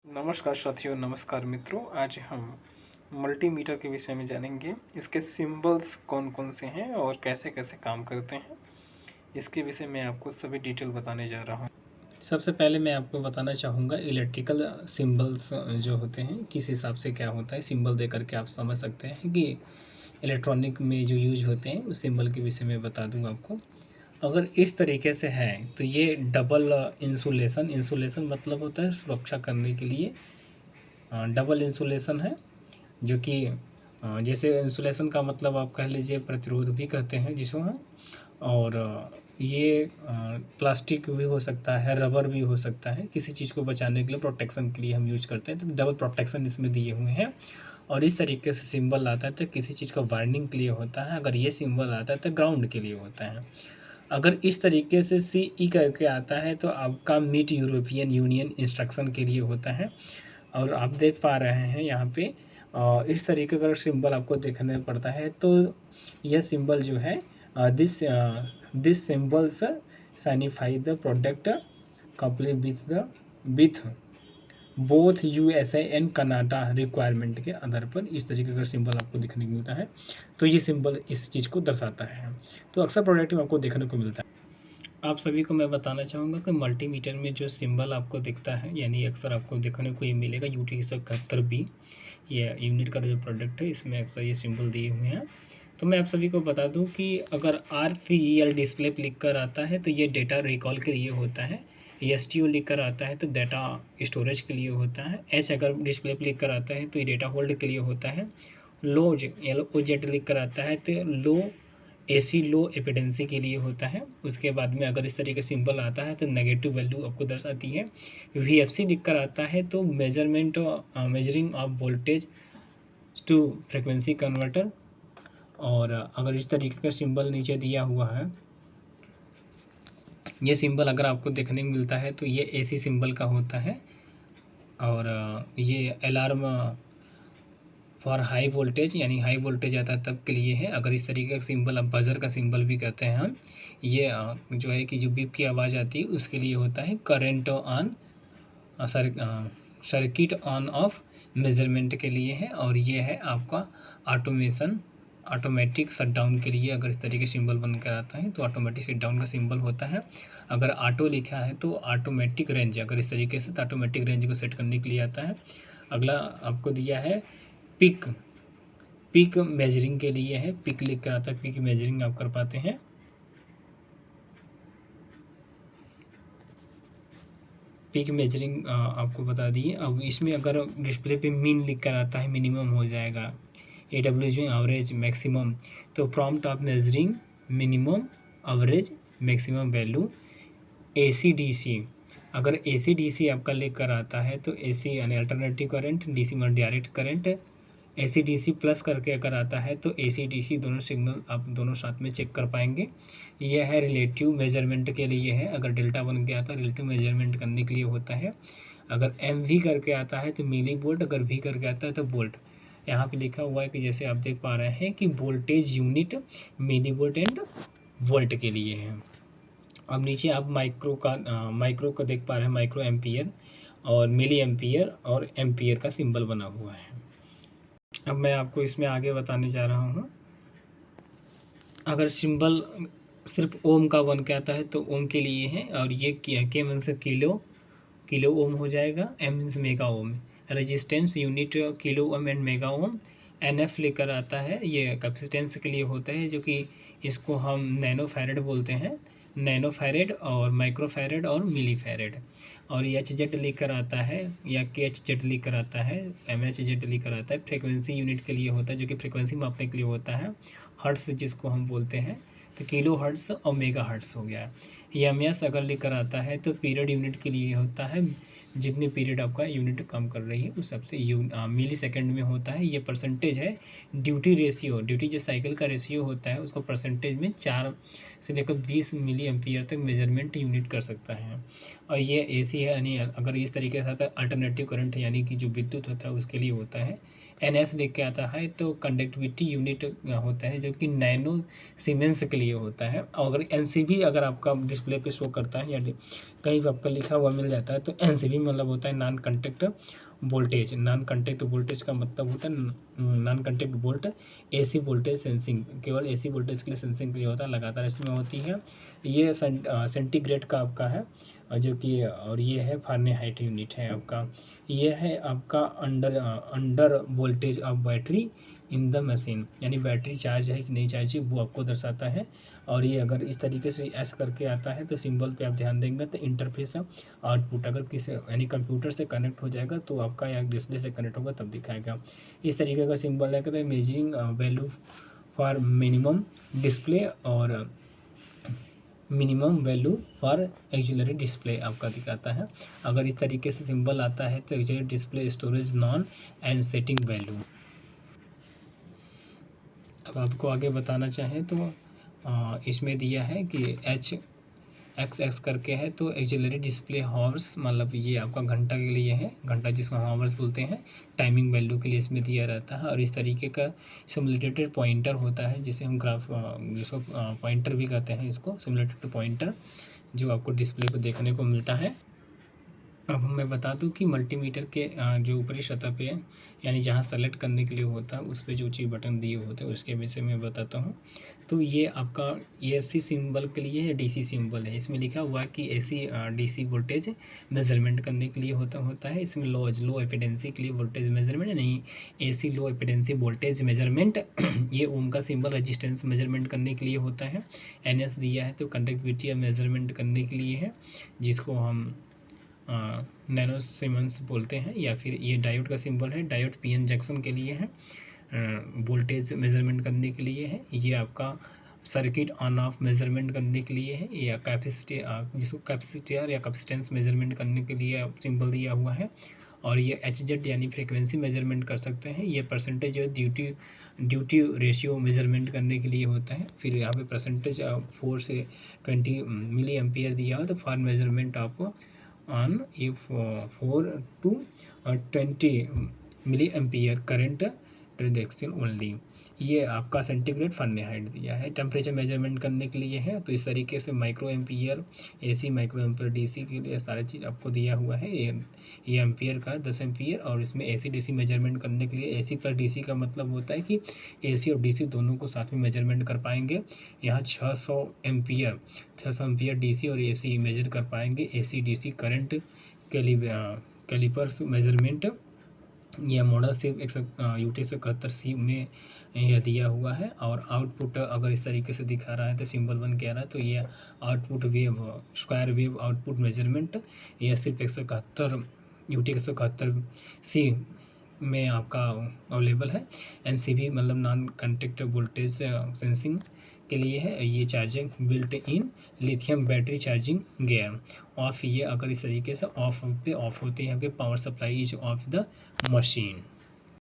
नमस्कार साथियों, नमस्कार मित्रों। आज हम मल्टीमीटर के विषय में जानेंगे। इसके सिंबल्स कौन कौन से हैं और कैसे कैसे काम करते हैं, इसके विषय में आपको सभी डिटेल बताने जा रहा हूँ। सबसे पहले मैं आपको बताना चाहूँगा इलेक्ट्रिकल सिंबल्स जो होते हैं किस हिसाब से क्या होता है। सिंबल दे करके आप समझ सकते हैं कि इलेक्ट्रॉनिक में जो यूज होते हैं उस सिंबल के विषय में बता दूँगा आपको। अगर इस तरीके से है तो ये डबल इंसुलेशन मतलब होता है सुरक्षा करने के लिए। डबल इंसुलेशन है जो कि जैसे इंसुलेशन का मतलब आप कह लीजिए प्रतिरोध भी कहते हैं जिसको हम। और ये प्लास्टिक भी हो सकता है, रबर भी हो सकता है, किसी चीज़ को बचाने के लिए प्रोटेक्शन के लिए हम यूज करते हैं। तो डबल प्रोटेक्शन इसमें दिए हुए हैं। और इस तरीके से सिंबल आता है तो किसी चीज़ का वार्निंग के लिए होता है। अगर ये सिंबल आता है तो ग्राउंड के लिए होता है। अगर इस तरीके से CE करके आता है तो आपका मीट यूरोपियन यूनियन इंस्ट्रक्शन के लिए होता है। और आप देख पा रहे हैं यहाँ पे इस तरीके का सिंबल आपको देखने पड़ता है। तो यह सिंबल जो है this symbols signify the product complete with both USA and Canada requirement के आधार पर इस तरीके का सिंबल आपको देखने को मिलता है। तो ये सिंबल इस चीज़ को दर्शाता है। तो अक्सर प्रोडक्ट में आपको देखने को मिलता है। आप सभी को मैं बताना चाहूँगा कि मल्टीमीटर में जो सिंबल आपको दिखता है यानी अक्सर आपको देखने को ये मिलेगा UT171B। ये यूनिट का जो प्रोडक्ट है इसमें अक्सर ये सिंबल दिए हुए हैं। तो मैं आप सभी को बता दूं कि अगर RPEL डिस्प्ले पे लिख कर आता है तो ये डेटा रिकॉल के लिए होता है। STO लिख कर आता है तो डेटा स्टोरेज के लिए होता है। H अगर डिस्प्ले पे लिख कर आता है तो ये डेटा होल्ड के लिए होता है। LOZ लिख कर आता है तो लो एपिडेंसी के लिए होता है। उसके बाद में अगर इस तरीके सिंबल आता है तो नेगेटिव वैल्यू आपको दर्शाती है। VFC लिख कर आता है तो measuring of voltage to frequency converter. और अगर इस तरीके का सिंबल नीचे दिया हुआ है, ये सिंबल अगर आपको देखने को मिलता है तो ये AC सिंबल का होता है। और ये अलार्म फॉर हाई वोल्टेज यानी हाई वोल्टेज आता है तब के लिए है। अगर इस तरीके का सिंबल अब बजर का सिंबल भी कहते हैं हम, ये जो है कि जो बीप की आवाज़ आती है उसके लिए होता है। Current on circuit on off measurement के लिए है। और ये है आपका ऑटोमेटिक शटडाउन के लिए। अगर इस तरीके सिंबल बनकर आता है तो ऑटोमेटिक शटडाउन का सिंबल होता है। अगर ऑटो लिखा है तो ऑटोमेटिक रेंज, अगर इस तरीके से तो ऑटोमेटिक रेंज को सेट करने के लिए आता है। अगला आपको दिया है पिक मेजरिंग के लिए है। पिक लिख कर आता है, पिक मेजरिंग आप कर पाते हैं। पिक मेजरिंग आपको बता दिए। अब इसमें अगर डिस्प्ले पे मीन लिख कर आता है मिनिमम हो जाएगा, AWG एवरेज मैक्सिमम। तो prompt of measuring minimum average maximum value. AC-DC, अगर AC-DC आपका लिख कर आता है तो AC यानी अल्टरनेटिव करंट, DC में डायरेक्ट करंट। AC-DC प्लस करके अगर आता है तो AC-DC दोनों सिग्नल आप दोनों साथ में चेक कर पाएंगे। यह है रिलेटिव मेजरमेंट के लिए है। अगर डेल्टा बन के आता है रिलेटिव मेजरमेंट करने के लिए होता है। अगर MV करके आता है तो मिली वोल्ट, अगर V करके आता है तो वोल्ट। यहाँ पे लिखा हुआ है कि जैसे आप देख पा रहे हैं कि voltage unit milli volt and volt के लिए है। अब नीचे आप माइक्रो का देख पा रहे हैं, माइक्रो एम्पियर और मिली एम्पियर और एम्पियर का सिंबल बना हुआ है। अब मैं आपको इसमें आगे बताने जा रहा हूँ। अगर सिंबल सिर्फ ओम का बन के आता है तो ओम के लिए है। और ये के मीन्स किलो ओम हो जाएगा, M means mega ohm. Resistance unit kilo ohm and mega ohm. NF लेकर आता है, ये कैपेसिटेंस के लिए होता है, जो कि इसको हम नैनो फैरेड बोलते हैं। नैनो फैरेड और माइक्रो फैरेड और मिली फैरेड। और HZ लेकर आता है या KHZ लेकर आता है, MHZ लेकर आता है, फ्रिक्वेंसी यूनिट के लिए होता है, जो कि फ्रिक्वेंसी मापने के लिए होता है। हर्ट्स जिसको हम बोलते हैं, तो किलो हर्ट्स और मेगा हर्ट्स हो गया। MS अगर लेकर आता है तो पीरियड यूनिट के लिए होता है, जितनी पीरियड आपका यूनिट काम कर रही है उस सबसे मिली सेकेंड में होता है। ये परसेंटेज है। ड्यूटी रेशियो, ड्यूटी जो साइकिल का रेशियो होता है उसको परसेंटेज में 4 से लेकर 20 मिली एम्पियर तक मेजरमेंट यूनिट कर सकता है। और ये AC है, यानी अगर इस तरीके से आता है अल्टरनेटिव करंट यानी कि जो विद्युत होता है उसके लिए होता है। NS लिख के आता है तो कंडक्टिविटी यूनिट होता है, जो कि नैनो सीमेंस के लिए होता है। और अगर NCV अगर आपका डिस्प्ले पे शो करता है या कहीं पर आपका लिखा हुआ मिल जाता है। तो NCV मतलब होता है non contact voltage. Non contact voltage का मतलब होता है non contact volt AC voltage sensing, केवल AC वोल्टेज के लिए सेंसिंग के लिए होता है, लगातार इसमें होती है। ये सेंटीग्रेड का आपका है जो कि, और ये है फारेनहाइट यूनिट है आपका। ये है आपका under voltage of battery in the machine, यानी बैटरी चार्ज है कि नहीं चार्ज है वो आपको दर्शाता है। और ये अगर इस तरीके से ऐसा करके आता है तो सिंबल पे आप ध्यान देंगे तो इंटरफेस आउटपुट अगर किसी यानी कंप्यूटर से कनेक्ट हो जाएगा तो आपका या डिस्प्ले से कनेक्ट होगा तब दिखाएगा। इस तरीके का सिंबल है, कहते हैं measuring value for minimum display और minimum value for auxiliary display आपका दिखाता है। अगर इस तरीके से सिंबल आता है तो axillary display storage non and setting value. अब आपको आगे बताना चाहें तो इसमें दिया है कि HXX करके है तो एक्सिलरी डिस्प्ले हॉर्स, मतलब ये आपका घंटा के लिए है, घंटा जिसको हॉर्स बोलते हैं, टाइमिंग वैल्यू के लिए इसमें दिया रहता है। और इस तरीके का सिमुलेटेड पॉइंटर होता है जिसे हम जिसको पॉइंटर भी कहते हैं, इसको सिमुलेटेड पॉइंटर, जो आपको डिस्प्ले पर देखने को मिलता है। अब मैं बता दूं कि मल्टीमीटर के जो ऊपरी सतह पे यानी जहां सेलेक्ट करने के लिए होता है उस पे जो चीज़ बटन दिए होते हैं उसके विषय में बताता हूं। तो ये आपका AC सिंबल के लिए है, DC सिंबल है। इसमें लिखा हुआ है कि AC DC वोल्टेज मेजरमेंट करने के लिए होता है। इसमें लो एफिडेंसी के लिए वोल्टेज मेजरमेंट नहीं, AC लो एफिडेंसी वोल्टेज मेजरमेंट। ये ओम का सिंबल रेजिस्टेंस मेजरमेंट करने के लिए होता है। NS दिया है तो कंडक्टिविटी मेजरमेंट करने के लिए है, जिसको हम नैनो सीमेंस बोलते हैं। या फिर ये डायोड का सिंबल है, डायोड PN जंक्शन के लिए है, वोल्टेज मेजरमेंट करने के लिए है। ये आपका सर्किट ऑन ऑफ मेजरमेंट करने के लिए है, या कैपेसिटी जिसको कैपेसिटर या कैपेसिटेंस मेजरमेंट करने के लिए सिंबल दिया हुआ है। और ये HZ यानी फ्रीक्वेंसी मेजरमेंट कर सकते हैं। ये परसेंटेज जो ड्यूटी रेशियो मेजरमेंट करने के लिए होता है। फिर यहाँ पे परसेंटेज 4 से 20 मिली एम्पियर दिया हो तो for measurement of on if 4 to 20 milli ampere current direction only. ये आपका सेंटीग्रेड फारेनहाइट दिया है। टेम्परेचर मेजरमेंट करने के लिए है तो इस तरीके से micro ampere AC, micro ampere DC के लिए सारी चीज़ आपको दिया हुआ है। ये एम्पियर का 10 एम्पियर। और इसमें AC DC मेजरमेंट करने के लिए AC पर DC का मतलब होता है कि AC और DC दोनों को साथ में मेजरमेंट कर पाएंगे। यहाँ 600 एम्पियर DC और AC मेजर कर पाएंगे। AC DC current callipers measurement यह मॉडल सिर्फ UT 171C में यह दिया हुआ है। और आउटपुट अगर इस तरीके से दिखा रहा है तो सिंबल 1 कह रहा है तो यह output wave square wave output measurement यह सिर्फ 171 UT 171C में आपका अवेलेबल है। NCV मतलब नॉन कंटेक्ट वोल्टेज सेंसिंग के लिए है। ये charging built in lithium battery charging gear of. ये अगर इस तरीके से ऑफ पे ऑफ होते हैं, power supply is of the machine.